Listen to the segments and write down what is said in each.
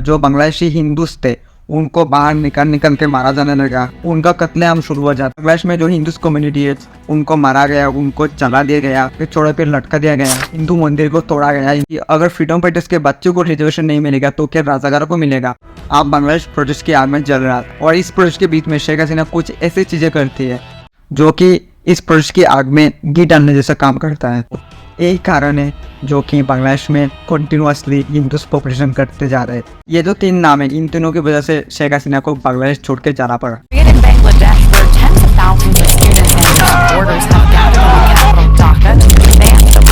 जो बांग्लादेशी हिंदूस थे उनको बाहर निकल के मारा जाने लगा, उनका कत्लेआम शुरू हो जाता। बांग्लादेश में जो हिंदूस कम्युनिटी है उनको मारा गया, उनको जला दिया गया, फिर चौड़े पे लटका दिया गया, हिंदू मंदिर को तोड़ा गया। अगर फ्रीडम फाइटर्स के बच्चों को रिजर्वेशन नहीं मिलेगा तो क्या राजाकारों को मिलेगा? आप बांग्लादेश प्रोटेस्ट की आग में जल रहा था और इस प्रोटेस्ट के बीच में शेख हसीना कुछ ऐसी चीजें करती है जो कि इस प्रोटेस्ट की आग में घी डालने जैसा काम करता है। यही कारण है जो कि बांग्लादेश में कंटिन्यूअसली हिंदूस पॉपुलेशन करते जा रहे हैं। ये जो 3 नाम है, इन तीनों की वजह से शेख हसीना को बांग्लादेश छोड़ के जाना पड़ा। In Bangladesh, where tens of thousands of students and supporters have gathered in the capital Dhaka to demand the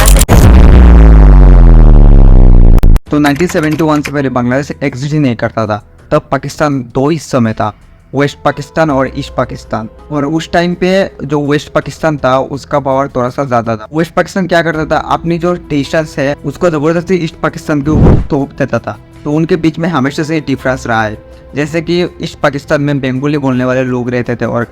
तो 1971 से पहले बांग्लादेश एग्जिस्ट ही नहीं करता था। तब पाकिस्तान 2 हिस्सों में था, वेस्ट पाकिस्तान और ईस्ट पाकिस्तान। और उस टाइम पे जो वेस्ट पाकिस्तान था उसका पावर थोड़ा सा ज्यादा था। वेस्ट पाकिस्तान क्या करता था, अपनी जो टेस्टर्स है उसको जबरदस्ती ईस्ट पाकिस्तान के ऊपर थोप देता था। तो उनके बीच में हमेशा से डिफरेंस रहा है। जैसे कि ईस्ट पाकिस्तान में बंगाली बोलने वाले लोग रहते थे और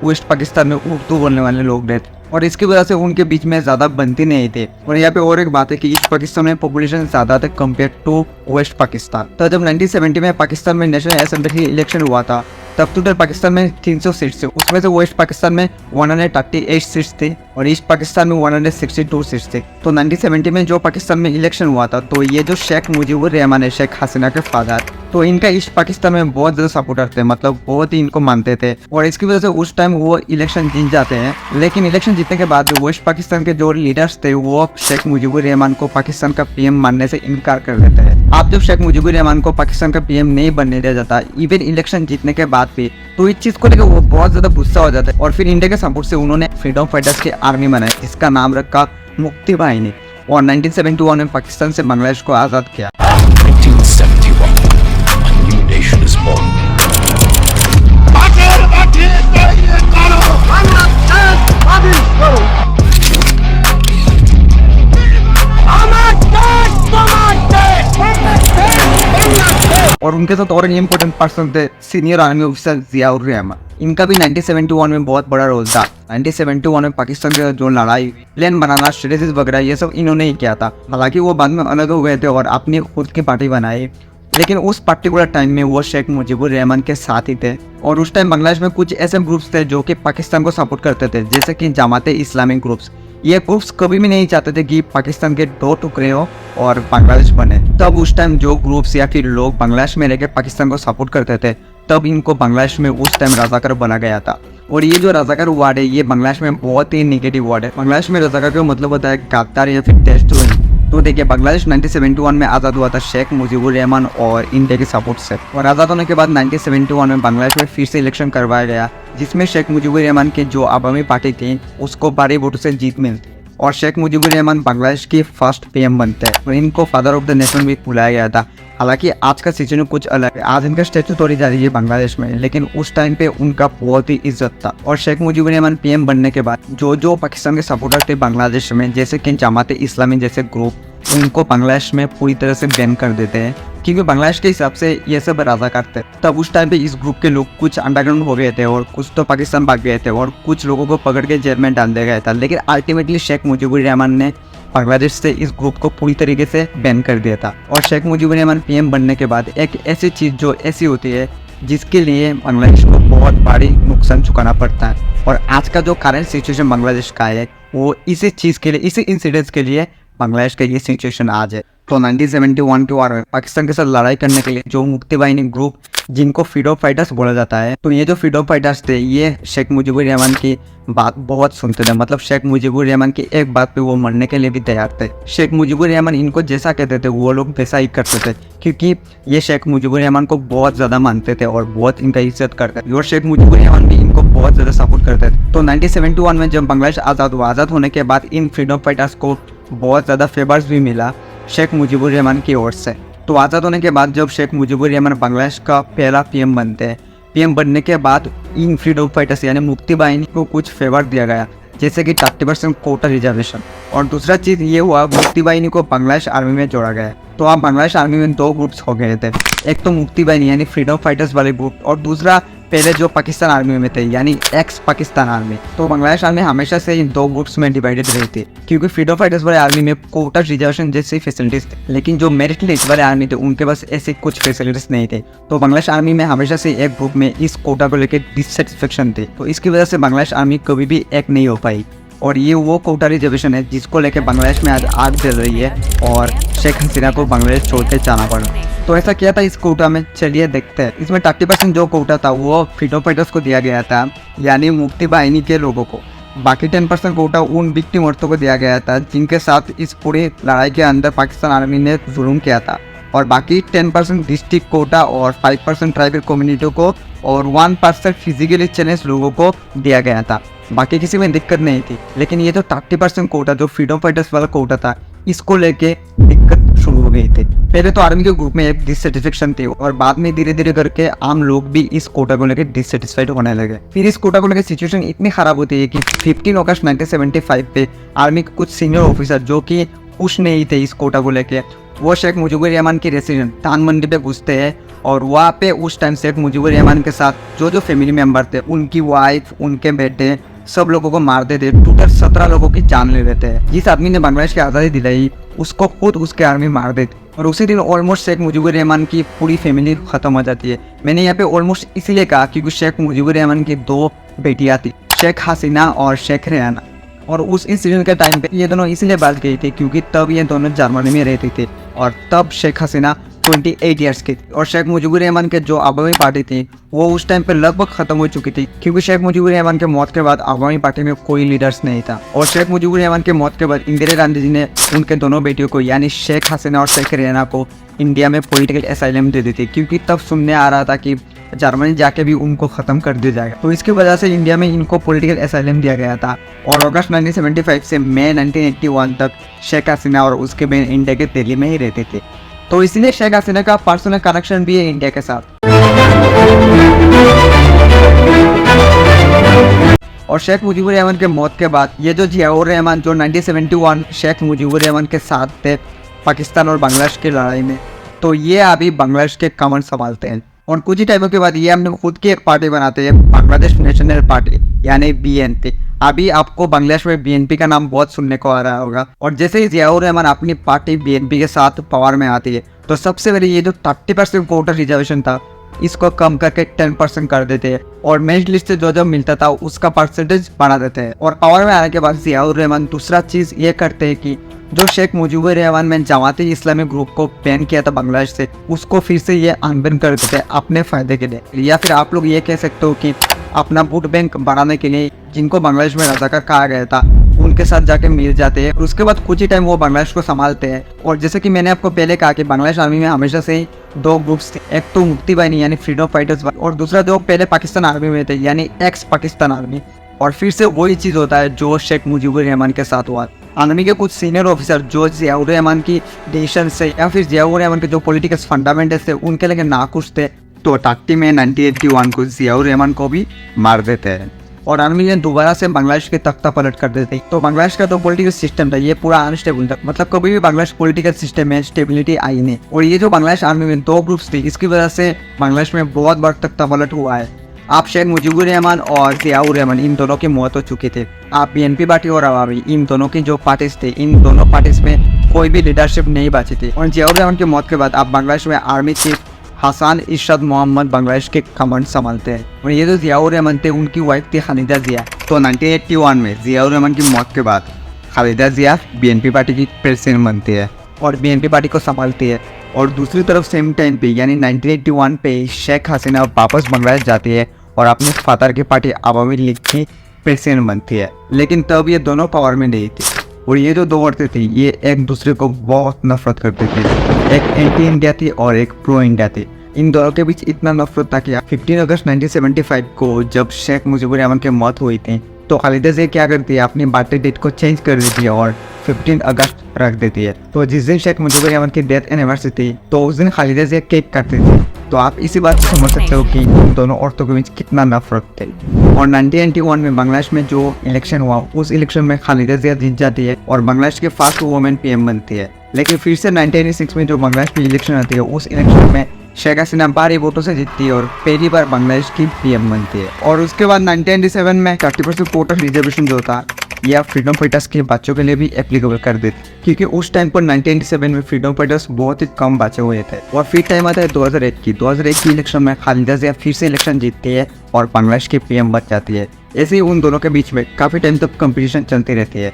वेस्ट पाकिस्तान में उर्दू बोलने वाले लोग रहते, और इसकी वजह से उनके बीच में ज़्यादा बनती नहीं थी। और यहाँ पे और एक बात है कि ईस्ट पाकिस्तान में पॉपुलेशन ज़्यादा था कंपेयर टू वेस्ट पाकिस्तान। तो जब 1970 में पाकिस्तान में नेशनल असेंबली इलेक्शन हुआ था तब टोटल पाकिस्तान में 300 सीट्स थे, उसमें से वेस्ट पाकिस्तान में 138 सीट्स थी और ईस्ट पाकिस्तान में 162 सीट्स थे। तो 1970 में जो पाकिस्तान में इलेक्शन हुआ था तो ये जो शेख मुजीबुर रहमान है, शेख हसीना के फादर, तो इनका ईस्ट पाकिस्तान में बहुत ज़्यादा सपोर्टर थे, मतलब बहुत ही इनको मानते थे। और इसकी वजह से उस टाइम वो इलेक्शन जीत जाते हैं। लेकिन इलेक्शन जीतने के बाद वेस्ट पाकिस्तान के जो लीडर्स थे वो शेख मुजीबुर रहमान को पाकिस्तान का पीएम मानने से इनकार कर देते हैं। आप जब शेख मुजीबुर रहमान को पाकिस्तान का पीएम नहीं बनने दिया जाता, इवन इलेक्शन जीतने के बाद भी, तो इस चीज को लेकर वो बहुत ज्यादा गुस्सा हो जाता है। और फिर इंडिया के सपोर्ट से उन्होंने फ्रीडम फाइटर्स की आर्मी बनाई जिसका नाम रखा मुक्ति बाहिनी, और 1971 में पाकिस्तान से बांग्लादेश को आजाद किया। 1971, a new nation is born. और उनके साथ और इम्पोर्टेंट पर्सन थे senior army officer Ziaur Rahman. इनका भी 1971 में बहुत बड़ा रोल था। 1971 में पाकिस्तान के जो लड़ाई, प्लान बनाना, स्ट्रेटेजीज वगैरह ये सब इन्होंने ही किया था। हालांकि वो बाद में अलग हो गए थे और अपनी खुद की पार्टी बनाई, लेकिन उस पर्टिकुलर टाइम में वो शेख मुजीबुर रहमान के साथ ही थे। और उस टाइम बांग्लादेश में कुछ ऐसे ग्रुप्स थे जो कि पाकिस्तान को सपोर्ट करते थे, जैसे कि जमात इस्लामी ग्रुप्स। ये ग्रुप्स कभी भी नहीं चाहते थे कि पाकिस्तान के 2 टुकड़े हो और बांग्लादेश बने। तब उस टाइम जो ग्रुप्स या फिर लोग बांग्लादेश में रहकर पाकिस्तान को सपोर्ट करते थे, तब इनको बांग्लादेश में उस टाइम रजाकार बना गया था। और ये जो रजाकार वर्ड है ये बांग्लादेश में बहुत ही नेगेटिव वर्ड है। बांग्लादेश में रजाकार का मतलब होता है गद्दार या फिर टेररिस्ट। तो देखिए, बांग्लादेश 1971 में आज़ाद हुआ था शेख मुजीबुर रहमान और इंडिया के सपोर्ट से। और आज़ाद होने के बाद 1971 में बांग्लादेश में फिर से इलेक्शन करवाया गया, जिसमें शेख मुजीबुर रहमान की जो आवामी पार्टी थी उसको भारी वोटों से जीत मिलती और शेख मुजीबुर रहमान बांग्लादेश की फर्स्ट पीएम बनते हैं। और इनको फादर ऑफ द नेशन भी बुलाया गया था। हालांकि आज का सिचुएशन कुछ अलग है, आज इनका स्टैचू तोड़ी जा रही है बांग्लादेश में, लेकिन उस टाइम पे उनका बहुत ही इज्जत था। और शेख मुजीबुर रहमान पीएम बनने के बाद जो पाकिस्तान के सपोर्टर थे बांग्लादेश में, जैसे कि जमात इस्लामी जैसे ग्रुप, उनको बांग्लादेश में पूरी तरह से बैन कर देते हैं, क्योंकि बांग्लादेश के हिसाब से ये सब रजाकार थे। तब उस टाइम पे इस ग्रुप के लोग कुछ अंडरग्राउंड हो गए थे और कुछ तो पाकिस्तान भाग गए थे और कुछ लोगों को पकड़ के जेल में डाल दिया गया था। लेकिन अल्टीमेटली शेख मुजीबुर रहमान ने बांग्लादेश से इस ग्रुप को पूरी तरीके से बैन कर दिया था। और शेख मुजीबुर रहमान पीएम बनने के बाद एक ऐसी चीज़ जो ऐसी होती है जिसके लिए बांग्लादेश को बहुत भारी नुकसान चुकाना पड़ता है। और आज का जो करंट सिचुएशन बांग्लादेश का है वो इसी चीज़ के लिए, इसी इंसिडेंट्स के लिए बांग्लादेश का ये सिचुएशन आज है। तो 1971 के वार में पाकिस्तान के साथ लड़ाई करने के लिए जो मुक्ति बाहिनी ग्रुप, जिनको फ्रीडम फाइटर्स बोला जाता है, तो ये जो फ्रीडम फाइटर्स थे ये शेख मुजीबुर रहमान की बात बहुत सुनते थे। मतलब शेख मुजीबुर रहमान की एक बात पे वो मरने के लिए भी तैयार थे। शेख मुजीबुर रहमान इनको जैसा कहते थे वो लोग वैसा ही करते थे, क्योंकि ये शेख मुजीबुर रहमान को बहुत ज़्यादा मानते थे और बहुत इनका इज्जत करते थे। और शेख मुजीबुर रहमान भी इनको बहुत ज़्यादा सपोर्ट करते थे। तो 1971 में जब बांग्लादेश आज़ाद हुआ, आज़ाद होने के बाद इन फ्रीडम फाइटर्स को बहुत ज़्यादा फेवर्स भी मिला शेख मुजीबुर रहमान की ओर से। तो आज़ाद होने के बाद जब शेख मुजीबुर रहमान बांग्लादेश का पहला पीएम बनते हैं, पीएम बनने के बाद इन फ्रीडम फाइटर्स यानी मुक्ति बाहिनी को कुछ फेवर दिया गया, जैसे कि 30% कोटा रिजर्वेशन। और दूसरा चीज़ ये हुआ, मुक्ति बाहिनी को बांग्लादेश आर्मी में जोड़ा गया। तो आप बांग्लादेश आर्मी में 2 ग्रुप्स हो गए थे, एक तो मुक्ति बाहिनी यानी फ्रीडम फाइटर्स वाले ग्रुप और दूसरा पहले जो पाकिस्तान आर्मी में थे यानी एक्स पाकिस्तान आर्मी। तो बांग्लादेश आर्मी हमेशा से इन दो ग्रुप्स में डिवाइडेड रही थी, क्योंकि फ्रीडम फाइटर्स वाले आर्मी में कोटा रिजर्वेशन जैसी फैसिलिटीज थे, लेकिन जो मेरिट लिस्ट वाले आर्मी थे उनके पास ऐसे कुछ फैसिलिटीज नहीं थे। तो बांग्लादेश आर्मी में हमेशा से एक ग्रुप में इस कोटा को लेकर डिससेटिस्फेक्शन थे, तो इसकी वजह से बांग्लादेश आर्मी कभी भी एक नहीं हो पाई। और ये वो कोटा रिजर्वेशन है जिसको लेकर बांग्लादेश में आज आग जल रही है और शेख हसीना को बांग्लादेश छोड़ के जाना पड़ा। तो ऐसा क्या था इस कोटा में, चलिए देखते हैं। इसमें 30% जो कोटा था वो फ्रीडम फाइटर्स को दिया गया था, यानी मुक्ति बाहिनी के लोगों को। बाकी 10% कोटा उन विक्टिम औरतों को दिया गया था जिनके साथ इस पूरी लड़ाई के अंदर पाकिस्तान आर्मी ने जुल्म किया था। और बाकी 10% डिस्ट्रिक्ट कोटा और 5% ट्राइबल कम्युनिटी को और 1% फिजिकली चैलेंज लोगों को दिया गया था। बाकी किसी में दिक्कत नहीं थी, लेकिन ये जो 30% कोटा जो फ्रीडम फाइटर्स वाला कोटा था, इसको लेके दिक्कत शुरू हो गई थी। पहले तो आर्मी के ग्रुप में एक डिससेटिस्फेक्शन थी और बाद में धीरे धीरे करके आम लोग भी इस कोटा को लेकर डिससेटिस्फाइड होने लगे। फिर इस कोटा को लेकर सिचुएशन इतनी खराब होती है कि 15 अगस्त 1975 पे आर्मी के कुछ सीनियर ऑफिसर जो कि खुश नहीं थे इस कोटा को लेके, वो शेख मुजीबुर रहमान की रेसिडेंट धान मंडी पे घुसते हैं और वहाँ पे उस टाइम शेख मुजीबुर रहमान के साथ जो फैमिली मेंबर थे, उनकी वाइफ, उनके बेटे, सब लोगों को मार देते। टोटल 17 लोगों की जान ले लेते हैं। जिस आदमी ने बांग्लादेश की आज़ादी दिलाई उसको खुद उसके आर्मी मार देती और उसी दिन ऑलमोस्ट शेख मुजीबुर रहमान की पूरी फैमिली खत्म हो जाती है। मैंने यहाँ पे ऑलमोस्ट इसलिए कहा क्योंकि शेख मुजीबुर रहमान की 2 बेटियाँ थी, शेख हसीना और शेख रेहाना। और उस इंसिडेंट के टाइम पे ये दोनों इसलिए बात गई थी क्योंकि तब ये दोनों जर्मनी में रहते थे और तब शेख हसीना 28 ईयर्स की थी और शेख मुजीबुर रहमान के जो अवामी पार्टी थी वो उस टाइम पे लगभग खत्म हो चुकी थी, क्योंकि शेख मुजीबुर रहमान के मौत के बाद अवामी पार्टी में कोई लीडर्स नहीं था। और शेख मुजीबुर रहमान के मौत के बाद इंदिरा गांधी जी ने उनके दोनों बेटियों को यानी शेख हसीना और शेख रेहाना को इंडिया में पॉलिटिकल असाइलम दे दी थी, क्योंकि तब सुनने आ रहा था कि जर्मनी जाके भी उनको ख़त्म कर दिया जाएगा। तो इसकी वजह से इंडिया में इनको पॉलिटिकल असाइलम दिया गया था। और अगस्त 1975 से मई 1981 तक शेख हसीना और उसके बहन इंडिया के दिल्ली में ही रहते थे। तो इसलिए शेख हसीना का पर्सनल कनेक्शन भी है इंडिया के साथ। और शेख मुजीबुर रहमान के मौत के बाद ये जो जियाउर रहमान जो 1971 शेख मुजीबुर रहमान के साथ थे पाकिस्तान और बांग्लादेश की लड़ाई में, तो ये अभी बांग्लादेश के कमांड संभालते हैं। और कुछ ही टाइमों के बाद ये हमने खुद की एक पार्टी बनाते हैं, बांग्लादेश नेशनल पार्टी यानी BNP। अभी आपको बांग्लादेश में BNP का नाम बहुत सुनने को आ रहा होगा। और जैसे ही जियाउर रहमान अपनी पार्टी BNP के साथ पावर में आती है तो सबसे पहले ये जो 30% कोटा रिजर्वेशन था इसको कम करके 10% कर देते हैं और मेरिट लिस्ट से जो मिलता था उसका परसेंटेज बढ़ा देते हैं। और पावर में आने के बाद जियाउर रहमान दूसरा चीज़ ये करते हैं कि जो शेख मुजीबुर रहमान में जमाती इस्लामी ग्रुप को बैन किया था बांग्लादेश से, उसको फिर से ये अनबैन कर देते हैं अपने फायदे के लिए। या फिर आप लोग ये कह सकते हो कि अपना वोट बैंक बढ़ाने के लिए जिनको बांग्लादेश में रजाकार कहा गया था उनके साथ जाके मिल जाते हैं। उसके बाद कुछ ही टाइम वो बांग्लादेश को संभालते हैं। और जैसे कि मैंने आपको पहले कहा कि बांग्लादेश आर्मी में हमेशा से ही 2 ग्रुप्स थे, एक तो मुक्ति बाहिनी यानी फ्रीडम फाइटर्स और दूसरा जो पहले पाकिस्तान आर्मी में थे यानी एक्स पाकिस्तान आर्मी। और फिर से वही चीज़ होता है जो शेख मुजीबुर रहमान के साथ हुआ। आर्मी के कुछ सीनियर ऑफिसर जो जियाउर रहमान की डिसीजन से या फिर जियाउर रहमान के जो पॉलिटिकल फंडामेंटल्स थे उनके लिए नाखुश थे, तो 30 में 1981 को जियाउर रहमान को भी मार देते हैं और आर्मी ने दोबारा से बांग्लादेश के तख्ता पलट कर देते। तो बांग्लादेश का जो पॉलिटिकल सिस्टम था ये पूरा अनस्टेबल था, मतलब कभी भी बांग्लादेश पॉलिटिकल सिस्टम में स्टेबिलिटी आई नहीं। और ये जो बांग्लादेश आर्मी में 2 ग्रुप्स थी इसकी वजह से बांग्लादेश में बहुत बड़ा तख्ता पलट हुआ है। आप शेख मुजीबुर रहमान और जियाउर रहमान इन दोनों की मौत हो चुकी थी। आप BNP पार्टी और अवामी इन दोनों की जो पार्टीज थे इन दोनों पार्टीज में कोई भी लीडरशिप नहीं बची थी। और जियाउर रहमान की मौत के बाद आप बांग्लादेश में आर्मी चीफ हसन इरशाद मोहम्मद बांग्लादेश के कमांड संभालते हैं। और ये जो जियाउर रहमान थे उनकी वाइफ थी खालिदा जिया। तो 1981 में जियाउर रहमान की मौत के बाद खालिदा जिया BNP पार्टी की प्रेसिडेंट बनती है और BNP पार्टी को संभालती है। और दूसरी तरफ सेम टाइम पे यानी 1981 पे शेख हसीना वापस बांग्लादेश जाती है और अपने फादर की पार्टी अवामी लीग की प्रेसिडेंट बनती है। लेकिन तब ये दोनों पावर में नहीं थी और ये जो 2 औरतें थी ये एक दूसरे को बहुत नफरत करती थी। एक एंटी इंडिया थी और एक प्रो इंडिया थी। इन दोनों के बीच इतना नफरत था कि 15 अगस्त 1975 को जब शेख मुजीबुर रहमान की मौत हुई थी तो खालिदा जिया क्या करती है, अपनी बर्थडे डेट को चेंज कर देती है और 15 अगस्त रख देती है। तो जिस दिन शेख मुजीबुर रहमान की डेथ एनिवर्सरी थी तो उस दिन खालिदा जिया केक काटती थी। तो आप इसी बात से समझ सकते हो कि इन दोनों औरतों के बीच कितना नफरत थे। और 1991 में बांग्लादेश में जो इलेक्शन हुआ उस इलेक्शन में खालिदा जिया जीत जाती है और बांग्लादेश के फर्स्ट वुमेन PM बनती है। लेकिन फिर से 1996 में जो बांग्लादेश की इलेक्शन आती है उस इलेक्शन में शेख हसीना भारी वोटों से जीतती है और पहली बार बांग्लादेश की पीएम बनती है। और उसके बाद 1997 में 30% कोटा रिजर्वेशन जो था यह फ्रीडम फाइटर्स के बच्चों के लिए भी एप्लीकेबल कर देती, क्योंकि उस टाइम पर 1997 में फ्रीडम फाइटर्स बहुत ही कम बचे हुए थे। और फिर टाइम आता है 2001 की इलेक्शन में खालिदा जिया फिर से इलेक्शन जीतती है और बांग्लादेश की पीएम बन जाती है। ऐसे ही उन दोनों के बीच में काफ़ी टाइम तक कंपटीशन चलती रहती है।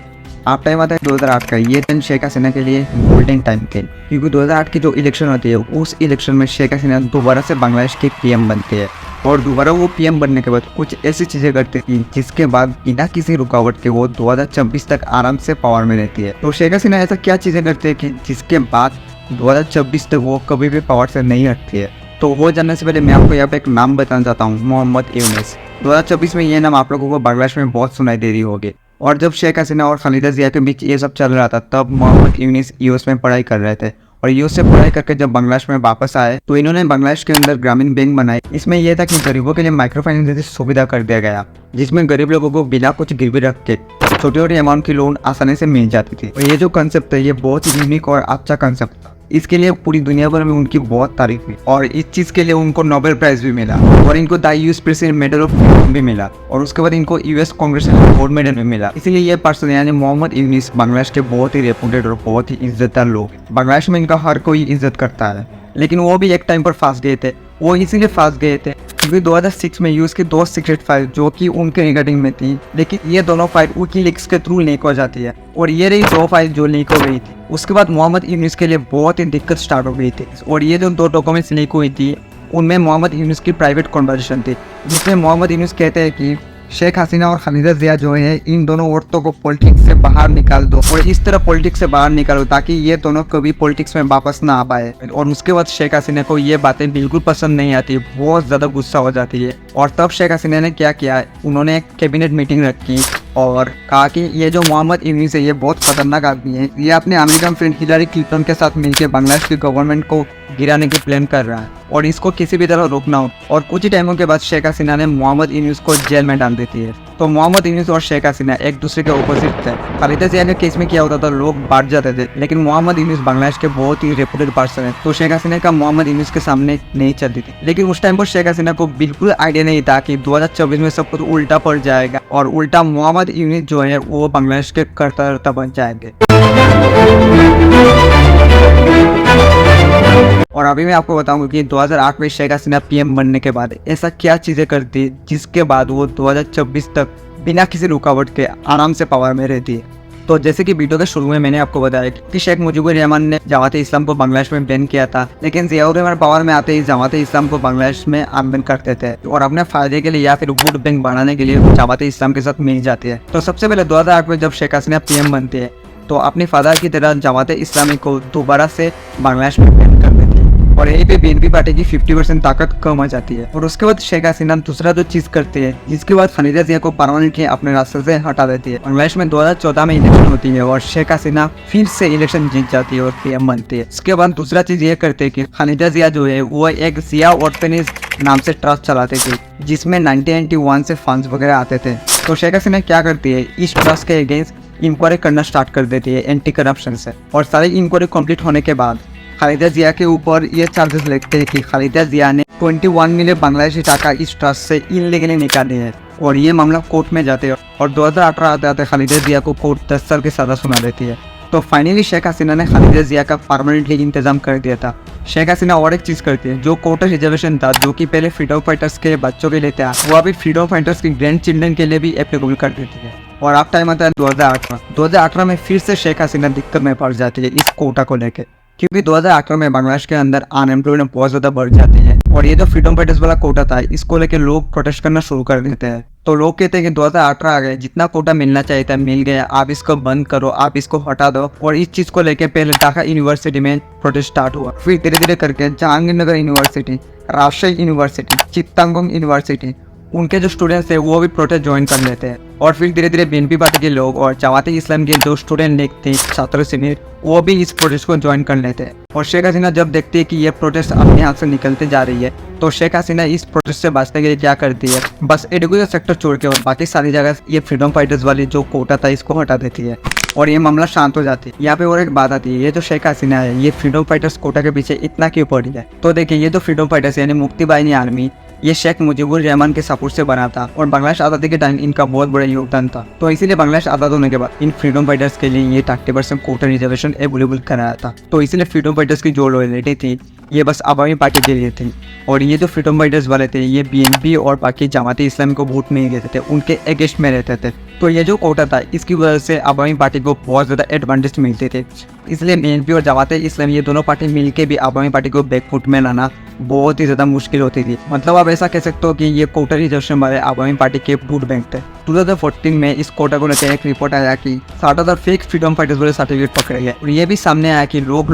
आप टाइम आता है 2008 का। ये टाइम शेख हसीना के लिए गोल्डन टाइम थे, क्योंकि 2008 की जो इलेक्शन होती है उस इलेक्शन में शेख हसीना दोबारा से बांग्लादेश की पीएम बनती है। और दोबारा वो पीएम बनने के बाद कुछ ऐसी चीज़ें करती थी जिसके बाद बिना किसी रुकावट के वो 2026 तक आराम से पावर में रहती है। तो शेख हसीना ऐसा क्या चीज़ें करती है कि जिसके बाद 2026 तक वो कभी भी पावर से नहीं हटती है। तो वो जानने से पहले मैं आपको यहाँ पे एक नाम बताना चाहता हूँ, मोहम्मद यूनिस। 2026 में ये नाम आप लोगों को बांग्लादेश में बहुत सुनाई दे रही होगी। और जब शेख हसीना और खालिदा जिया के बीच ये सब चल रहा था तब मोहम्मद यूनिस यूएस में पढ़ाई कर रहे थे। और यूएस से पढ़ाई करके जब बांग्लादेश में वापस आए तो इन्होंने बांग्लादेश के अंदर ग्रामीण बैंक बनाई। इसमें यह था कि गरीबों के लिए माइक्रो फाइनेंस जैसी सुविधा कर दिया गया, जिसमें गरीब लोगों को बिना कुछ गिरवी रख के छोटी छोटी अमाउंट की लोन आसानी से मिल जाती थी। और ये जो कंसेप्ट है ये बहुत ही यूनिक और अच्छा कंसेप्ट था। इसके लिए पूरी दुनिया भर में उनकी बहुत तारीफ हुई और इस चीज़ के लिए उनको नोबेल प्राइज भी मिला और इनको the US president medal of freedom भी मिला और उसके बाद इनको यूएस कांग्रेचुलेशन गोल्ड मेडल भी मिला। इसलिए ये पर्सन यानी मोहम्मद यूनिस बांग्लादेश के बहुत ही रेपुटेड और बहुत ही इज्जतदार लोग। बांग्लादेश में इनका हर कोई इज्जत करता है, लेकिन वो भी एक टाइम पर फंस गए थे। वो इसीलिए फंस गए थे क्योंकि 2006 में यूएस की 2 सीक्रेट फाइल जो कि उनके रिगार्डिंग में थी, लेकिन ये दोनों फाइल विकीलीक्स के थ्रू लीक हो जाती है और ये रही 2 फाइल जो लीक हो गई थी। उसके बाद मोहम्मद यूनिस के लिए बहुत ही दिक्कत स्टार्ट हो गई थी और ये जो 2 डॉक्यूमेंट्स लीक हुई थी उनमें मोहम्मद यूनिस की प्राइवेट कन्वर्सेशन थी, जिसमें मोहम्मद यूनिस कहते हैं कि शेख हसीना और खालिदा जिया जो है इन दोनों औरतों को पॉलिटिक्स से बाहर निकाल दो और इस तरह पॉलिटिक्स से बाहर निकालो ताकि ये दोनों कभी पॉलिटिक्स में वापस ना आ पाए। और उसके बाद शेख हसीना को ये बातें बिल्कुल पसंद नहीं आती, बहुत ज़्यादा गुस्सा हो जाती है। और तब शेख हसीना ने क्या किया, उन्होंने एक कैबिनेट मीटिंग रखी और कहा कि ये जो मोहम्मद यूनिस है ये बहुत खतरनाक आदमी है, ये अपने अमेरिकन फ्रेंड हिलरी क्लिंटन के साथ मिलकर बांग्लादेश की गवर्नमेंट को गिराने की प्लान कर रहा है और इसको किसी भी तरह रोकना हो। और कुछ ही टाइमों के बाद शेख हसीना ने मोहम्मद यूनिस को जेल में डाल देती है। तो मोहम्मद यूनिस और शेख हसीना एक दूसरे के ऑपोजिट थे। खालिदा जिया के केस में क्या होता था, लोग बांट जाते थे, लेकिन मोहम्मद यूनिस बांग्लादेश के बहुत ही रेपुटेड पर्सन है, तो शेख हसीना का मोहम्मद यूनिस के सामने नहीं चलती थी। लेकिन उस टाइम पर शेख हसीना को बिल्कुल आइडिया नहीं था कि 2024 में सब कुछ उल्टा पड़ जाएगा और उल्टा मोहम्मद यूनिस जो है वो बांग्लादेश के कर्ता बन जाएंगे। और अभी मैं आपको बताऊंगा कि 2008 में शेख हसीना पीएम बनने के बाद ऐसा क्या चीज़ें करती जिसके बाद वो 2026 तक बिना किसी रुकावट के आराम से पावर में रहती है। तो जैसे कि वीडियो के शुरू में मैंने आपको बताया कि शेख मुजीबुर रहमान ने जमात इस्लाम को बांग्लादेश में बैन किया था, लेकिन ज़ियाउर रहमान पावर में आते ही जमात इस्लाम को बांग्लादेश में आमबैन करते थे और अपने फायदे के लिए या फिर वोट बैंक बढ़ाने के लिए जमात इस्लाम के साथ मिल जाती है। तो सबसे पहले 2008 में जब शेख हसीना पीएम बनती है तो अपनी फादर की तरह जमात इस्लामी को दोबारा से बांग्लादेश में बैन कर देती है और यहीं पे बीएनपी पार्टी की 50% ताकत कम हो जाती है। और उसके बाद शेख हसीना दूसरा जो चीज़ करती है जिसके बाद खालिदा जिया को परमानेंटली अपने रास्ते से हटा देती है। बांग्लादेश में 2014 में इलेक्शन होती है और शेख हसीना फिर से इलेक्शन जीत जाती है और पीएम बनती है। उसके बाद दूसरा चीज़ ये करते हैं कि खालिदा जिया जो है वो एक जिया ऑर्फेनेज नाम से ट्रस्ट चलाते थे जिसमें 1991 से फंड्स वगैरह आते थे। तो शेख हसीना क्या करती है, इस ट्रस्ट के अगेंस्ट इंक्वायरी करना स्टार्ट कर देती है एंटी करप्शन से। और सारी इंक्वायरी कंप्लीट होने के बाद खालिदा जिया के ऊपर ये चार्जेस लगते हैं कि खालिदा जिया ने 21 मिलियन बांग्लादेशी टाका इस ट्रस्ट से इनलीगली निकाले हैं और ये मामला कोर्ट में जाते हैं और 2018 आते आते खालिदा जिया को कोर्ट 10 साल की सजा सुना देती है। तो फाइनली शेख हसीना ने खालिदा जिया का परमानेंटली इंतजाम कर दिया था। शेख हसीना और एक चीज़ करती है, जो कोटा रिजर्वेशन था जो कि पहले फ्रीडम फाइटर्स के बच्चों के लिए था वो अभी फ्रीडम फाइटर्स के ग्रैंड चिल्ड्रन के लिए भी एप्लीकेबल कर देती है। और अब टाइम आता है 2018 में फिर से शेख हसीना दिक्कत में पड़ जाती है इस कोटा को लेकर, क्योंकि 2018 में बांग्लादेश के अंदर अनएम्प्लॉयमेंट बहुत ज़्यादा बढ़ जाती है और ये जो फ्रीडम फाइटर्स वाला कोटा था इसको लेकर लोग प्रोटेस्ट करना शुरू कर देते हैं। तो लोग कहते हैं कि 2018 आ गए, जितना कोटा मिलना चाहिए था मिल गया, आप इसको बंद करो, आप इसको हटा दो। और इस चीज़ को लेकर पहले ढाका यूनिवर्सिटी में प्रोटेस्ट स्टार्ट हुआ, फिर धीरे धीरे करके जहांगीरनगर यूनिवर्सिटी, राजशाही यूनिवर्सिटी, चित्तागोंग यूनिवर्सिटी, उनके जो स्टूडेंट्स है वो भी प्रोटेस्ट ज्वाइन कर लेते हैं। और फिर धीरे धीरे बीएनपी पार्टी के लोग और जमात इस्लाम के जो स्टूडेंट लीग थे, छात्र शिविर, वो भी इस प्रोटेस्ट को ज्वाइन कर लेते हैं। और शेख हसीना जब देखती है कि ये प्रोटेस्ट अपने हाथ से निकलते जा रही है तो शेख हसीना इस प्रोटेस्ट से बचने के लिए क्या करती है, बस एडुकेशन सेक्टर छोड़ के और बाकी सारी जगह ये फ्रीडम फाइटर्स वाली जो कोटा था इसको हटा देती है। और ये मामला शांत हो जाती है। यहाँ पे और एक बात आती है, ये जो शेख हसीना है ये फ्रीडम फाइटर्स कोटा के पीछे इतना क्यों पड़ी है। तो देखिए ये जो फ्रीडम फाइटर्स यानी मुक्ति बाहिनी आर्मी ये शेख मुजीबुर रहमान के सपोर्ट से बना था और बांग्लादेश आज़ादी के टाइम इनका बहुत बड़ा योगदान था। तो इसीलिए बांग्लादेश आज़ाद होने के बाद इन फ्रीडम फाइटर्स के लिए ये 30% कोटा रिजर्वेशन अवेलेबल कराया था। तो इसीलिए फ्रीडम फाइटर्स की जो लॉयल्टी थी ये बस अवामी पार्टी के लिए थी। और ये जो फ्रीडम फाइटर्स वाले थे ये बीएनपी और बाकी जमाती इस्लामी को वोट नहीं देते थे, उनके अगेंस्ट में रहते थे। तो ये जो कोटा था इसकी वजह से अवामी पार्टी को बहुत ज़्यादा एडवांटेज मिलते थे। इसलिए बीएनपी और जमात इस्लामी ये दोनों पार्टी मिलके भी अवामी पार्टी को बैकफुट में लाना बहुत ही ज़्यादा मुश्किल होती थी। मतलब आप ऐसा कह सकते हो कि ये कोटा रिजर्वेशन वाले अवामी पार्टी के वोट बैंक थे। 2014 में इस कोटा को लेकर एक रिपोर्ट आया कि 60,000 फेक फ्रीडम फाइटर्स वाले सर्टिफिकेट पकड़े गए और ये भी सामने आया कि लोग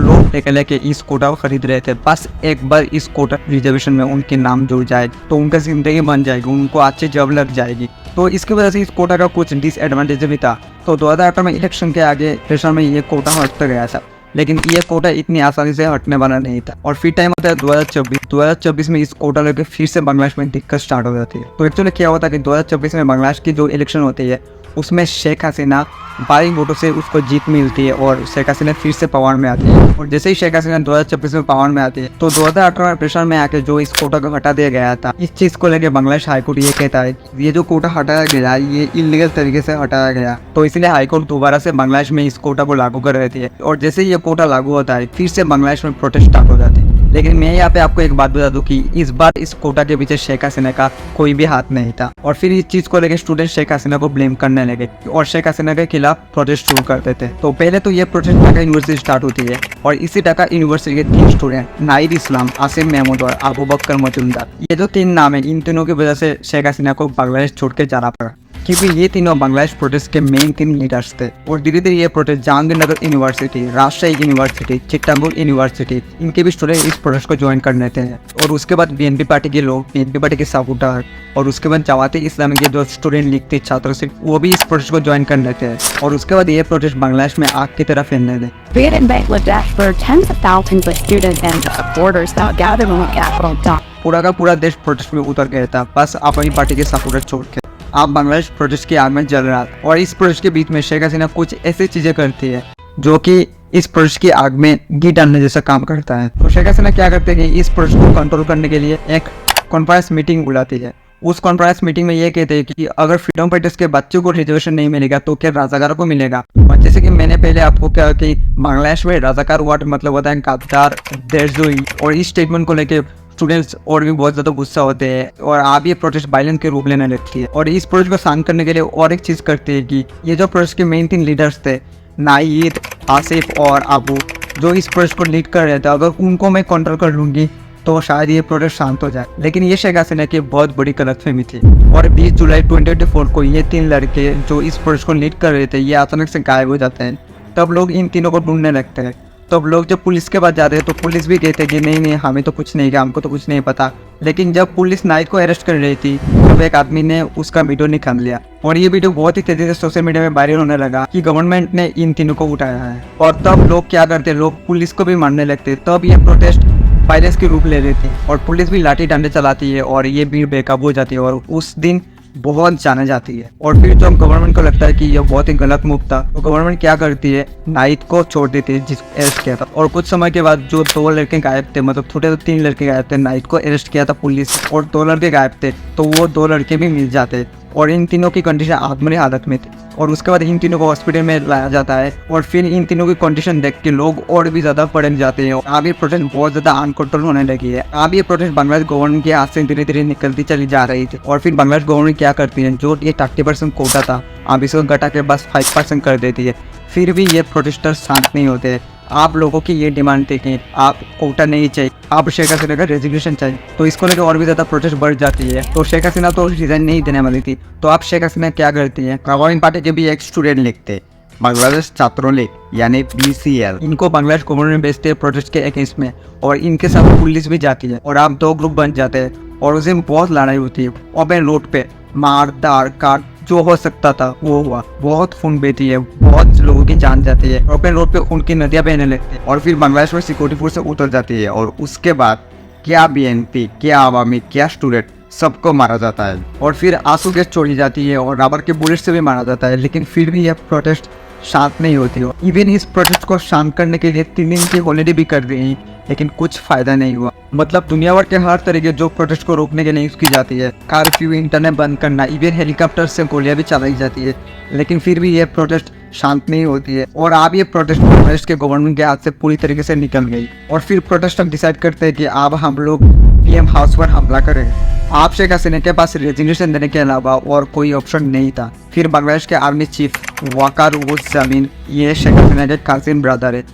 लेके इस कोटा को खरीद रहे थे। बस एक बार इस कोटा रिजर्वेशन में उनके नाम जुड़ जाए तो उनका जिंदगी बन जाएगी, उनको अच्छी जॉब लग जाएगी। तो इसकी वजह से इस कोटा का कुछ डिसएडवांटेज भी था। तो 2018 में इलेक्शन के आगे प्रेशर में ये कोटा हटता गया था, लेकिन ये कोटा इतनी आसानी से हटने वाला नहीं था। और फिर टाइम होता है 2024 में इस कोटा लेकर फिर से बांग्लादेश में दिक्कत स्टार्ट हो जाती है। तो एक्चुअली क्या होता है कि 2024 में बांग्लादेश की जो इलेक्शन होती है उसमें शेख हसीना भारी वोटों से उसको जीत मिलती है और शेख हसीना फिर से पावर में आती है। और जैसे ही शेख हसीना 2024 में पावर में आती है तो 2018 में प्रेशर में आके जो इस कोटा को हटा दिया गया था, इस चीज़ को लेकर बांग्लादेश हाईकोर्ट ये कहता है कि ये जो कोटा हटाया गया ये इलीगल तरीके से हटाया गया। तो इसलिए हाईकोर्ट दोबारा से बांग्लादेश में इस कोटा को लागू कर रही है और जैसे ही ये कोटा लागू होता है फिर से बांग्लादेश में प्रोटेस्ट स्टार्ट हो जाती है। लेकिन मैं यहाँ पे आपको एक बात बता दूं कि इस बार इस कोटा के पीछे शेख हसीना का कोई भी हाथ नहीं था। और फिर इस चीज़ को लेकर स्टूडेंट शेख हसीना को ब्लेम करने लगे और शेख हसीना के खिलाफ प्रोटेस्ट शुरू करते थे। तो पहले तो ये प्रोटेस्ट ढाका यूनिवर्सिटी स्टार्ट होती है और इसी ढाका यूनिवर्सिटी के 3 स्टूडेंट नाइद इस्लाम, आसिम महमूद और अबू बकर मजुमदार, ये जो 3 नाम है इन तीनों की वजह से शेख हसीना को बांग्लादेश छोड़ के जाना पड़ा, क्योंकि ये तीनों बांग्लादेश प्रोटेस्ट के मेन 3 लीडर्स थे। और धीरे धीरे ये प्रोटेस्ट जहांगीरनगर यूनिवर्सिटी, राजशाही यूनिवर्सिटी, चिट्टागोंग यूनिवर्सिटी इनके भी स्टूडेंट इस प्रोटेस्ट को ज्वाइन कर लेते हैं। और उसके बाद बीएनपी पार्टी के लोग, बीएनपी पार्टी के सपोर्टर और उसके बाद जमाती इस्लामी के जो स्टूडेंट लीग थे छात्र से वो भी इस प्रोटेस्ट को ज्वाइन कर लेते हैं। और उसके बाद ये प्रोटेस्ट बांग्लादेश में आग की तरह फैलने दे। Be it in Bangladesh, where tens of thousands of students and supporters now gathered in the capital, Dhaka. पूरा का पूरा देश प्रोटेस्ट में उतर गया था, बस अपनी पार्टी के सपोर्टर छोड़ के। आप बांग्लादेश प्रोटेस्ट की आग में जल रहा था और इस प्रोटेस्ट के बीच में शेख हसीना कुछ ऐसी चीजें करती है जो कि इस प्रोटेस्ट की आग में घी डालने जैसा काम करता है। तो शेख हसीना क्या करते हैं कि इस प्रोटेस्ट को कंट्रोल करने के लिए एक कॉन्फ्रेंस मीटिंग बुलाती है। उस कॉन्फ्रेंस मीटिंग में ये कहते हैं कि अगर फ्रीडम फाइटर्स के बच्चों को रिजर्वेशन नहीं मिलेगा तो क्या राजाकारों को मिलेगा। और जैसे कि मैंने पहले आपको कहा कि बांग्लादेश में राजाकार वर्ड मतलब होता है गद्दार, देशद्रोही। और इस स्टेटमेंट को लेकर स्टूडेंट्स और भी बहुत ज़्यादा गुस्सा होते हैं और आप ये प्रोटेस्ट वायलेंस के रूप लेने लगती है। और इस प्रोटेस्ट को शांत करने के लिए और एक चीज़ करती है कि ये जो प्रोटेस्ट के मेन 3 लीडर्स थे नाइद, आसिफ और अबू, जो इस प्रोटेस्ट को लीड कर रहे थे, अगर उनको मैं कंट्रोल कर लूँगी तो शायद ये प्रोटेस्ट शांत हो जाए। लेकिन ये शेख हसीना की बहुत बड़ी गलतफहमी थी। और 20 जुलाई 2024 को ये 3 लड़के जो इस प्रोटेस्ट को लीड कर रहे थे ये अचानक से गायब हो जाते हैं। तब लोग इन तीनों को ढूंढने लगते हैं। तब लोग जब पुलिस के पास जाते हैं तो पुलिस भी कहते हैं कि नहीं हमें तो कुछ नहीं किया, हमको तो कुछ नहीं पता। लेकिन जब पुलिस नाइट को अरेस्ट कर रही थी तब एक आदमी ने उसका वीडियो निकाल लिया और ये वीडियो बहुत ही तेजी से सोशल मीडिया में वायरल होने लगा कि गवर्नमेंट ने इन तीनों को उठाया है। और तब लोग क्या करते, लोग पुलिस को भी मारने लगते। तब ये प्रोटेस्ट वायलेंस के रूप ले लेती है और पुलिस भी लाठी डंडे चलाती है और ये भीड़ बेकाबू हो जाती है और उस दिन बहुत जाने जाती है। और फिर जब गवर्नमेंट को लगता है कि यह बहुत ही गलत मूव था तो गवर्नमेंट क्या करती है, नाइट को छोड़ देती है जिसको अरेस्ट किया था। और कुछ समय के बाद जो 2 लड़के गायब थे, मतलब छोटे 3 लड़के गायब थे, नाइट को अरेस्ट किया था पुलिस और 2 लड़के गायब थे, तो वो 2 लड़के भी मिल जाते और इन तीनों की कंडीशन आत्महत्या हालत में थी। और उसके बाद इन तीनों को हॉस्पिटल में लाया जाता है और फिर इन तीनों की कंडीशन देख के लोग और भी ज़्यादा पड़ने जाते हैं। अब ये प्रोटेस्ट बहुत ज़्यादा अनकंट्रोल होने लगी है। अब ये प्रोटेस्ट बांग्लादेश गवर्नमेंट के हाथ से धीरे धीरे निकलती चली जा रही थी। और फिर बांग्लादेश गवर्नमेंट क्या करती है, जो ये 30% कोटा था अब इसको घटा के बस 5% कर देती है। फिर भी ये प्रोटेस्टर शांत नहीं होते। आप लोगों की ये डिमांड थी कि आप कोटा नहीं चाहिए, आप शेख हसीना का रेजिग्नेशन चाहिए, तो इसको लेकर और भी ज़्यादा प्रोटेस्ट बढ़ जाती है। तो शेख हसीना तो रिजाइन नहीं देने वाली थी। तो आप शेख हसीना क्या करती है, अवामी पार्टी के भी एक स्टूडेंट लिखते बांग्लादेश छात्रों लीग यानी BCL, इनको बांग्लादेश गवर्नमेंट भेजते हैं प्रोटेस्ट के अगेंस्ट में और इनके साथ पुलिस भी जाती है और आप 2 ग्रुप बन जाते हैं और उस दिन बहुत लड़ाई होती है। ओपन रोड पे मार दार काट जो हो सकता था वो हुआ, बहुत खून बहती है, बहुत लोगों की जान जाती है। ओपन रोड पे उनकी नदियां बहने लगती है और फिर बांग्लादेश में सिक्योरिटी फोर्स उतर जाती है और उसके बाद क्या BNP, क्या आवामी, क्या स्टूडेंट, सबको मारा जाता है और फिर आंसू गैस छोड़ी जाती है और रबर के बुलेट से भी मारा जाता है। लेकिन फिर भी यह प्रोटेस्ट शांत नहीं होती हो। इवन इस प्रोटेस्ट को शांत करने के लिए 3 दिन की हॉलीडे भी कर दी, लेकिन कुछ फायदा नहीं हुआ। मतलब दुनिया भर के हर तरीके जो प्रोटेस्ट को रोकने के लिए यूज़ की जाती है, कर्फ्यू, इंटरनेट बंद करना, इवन हेलीकॉप्टर से गोलियां भी चलाई जाती है, लेकिन फिर भी ये प्रोटेस्ट शांत नहीं होती है। और अब ये प्रोटेस्ट बांग्लादेश के गवर्नमेंट के हाथ से पूरी तरीके से निकल गई और फिर प्रोटेस्ट डिसाइड करते हैं कि अब हम लोग पीएम हाउस पर हमला करेंगे। आप शेख हसीना के पास रेजिग्नेशन देने के अलावा और कोई ऑप्शन नहीं था। फिर बांग्लादेश के आर्मी चीफ वकार उस जमीन, ये शेख हसीना के कासिम ब्रदर है,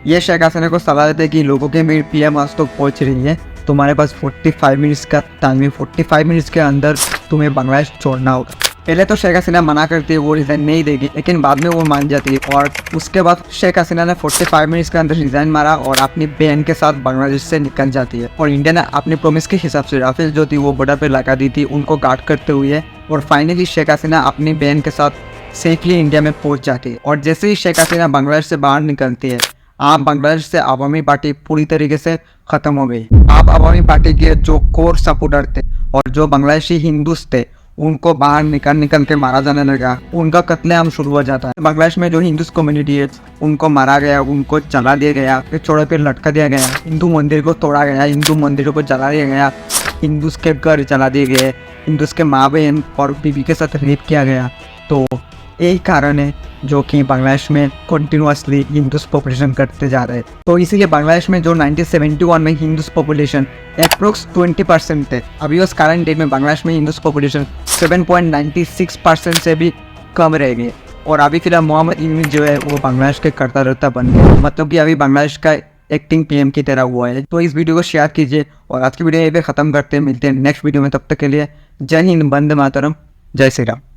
ये शेख हसीना को सलाह देते कि लोगों के मेरी पीएम हाउस तो पहुंच रही है, तुम्हारे पास 45 मिनट्स का टाइम है, 45 मिनट्स के अंदर तुम्हें बांग्लादेश छोड़ना होगा। पहले तो शेख हसीना मना करती है, वो रिज़ाइन नहीं देगी, लेकिन बाद में वो मान जाती है और उसके बाद शेख हसीना ने 45 मिनट्स के अंदर रिज़ाइन मारा और अपनी बहन के साथ बांग्लादेश से निकल जाती है। और इंडिया ने अपनी प्रॉमिस के हिसाब से राफेल जो थी वो बॉर्डर पर लगा दी थी, उनको गार्ड करते हुए, और फाइनली शेख हसीना अपनी बहन के साथ सेफली इंडिया में पहुंच जाती है। और जैसे ही शेख हसीना बांग्लादेश से बाहर निकलती है, आप बांग्लादेश से अवामी पार्टी पूरी तरीके से ख़त्म हो गई। आप अवामी पार्टी के जो कोर सपोर्टर थे और जो बांग्लादेशी हिंदूस थे, उनको बाहर निकल के मारा जाने लगा, उनका कत्लेआम शुरू हो जाता है। बांग्लादेश में जो हिंदूस कम्युनिटी है उनको मारा गया, उनको जला दिया गया, फिर छोड़े पे लटका दिया गया, हिंदू मंदिर को तोड़ा गया, हिंदू मंदिरों को जला दिया गया, हिंदूस के घर जला दिए गए, हिंदूस के माँ बहन और बीवी के साथ रेप किया गया। तो यही कारण है जो कि बांग्लादेश में कंटिन्यूसली हिंदूस पॉपुलेशन घटते जा रहे हैं। तो इसीलिए बांग्लादेश में जो 1971 में हिंदूस पॉपुलेशन अप्रोक्स 20% थे, अभी उस करंट डेट में बांग्लादेश में हिंदूस पॉपुलेशन 7.96% से भी कम रह गए। और अभी फिलहाल मोहम्मद यूनूस जो है वो बांग्लादेश के कर्ता धर्ता बन गए, मतलब कि अभी बांग्लादेश का एक्टिंग पीएम की तरह हुआ है। तो इस वीडियो को शेयर कीजिए और आज की वीडियो यहीं पे ख़त्म करते हैं। मिलते हैं नेक्स्ट वीडियो में, तब तक के लिए जय हिंद, वंदे मातरम, जय श्री राम।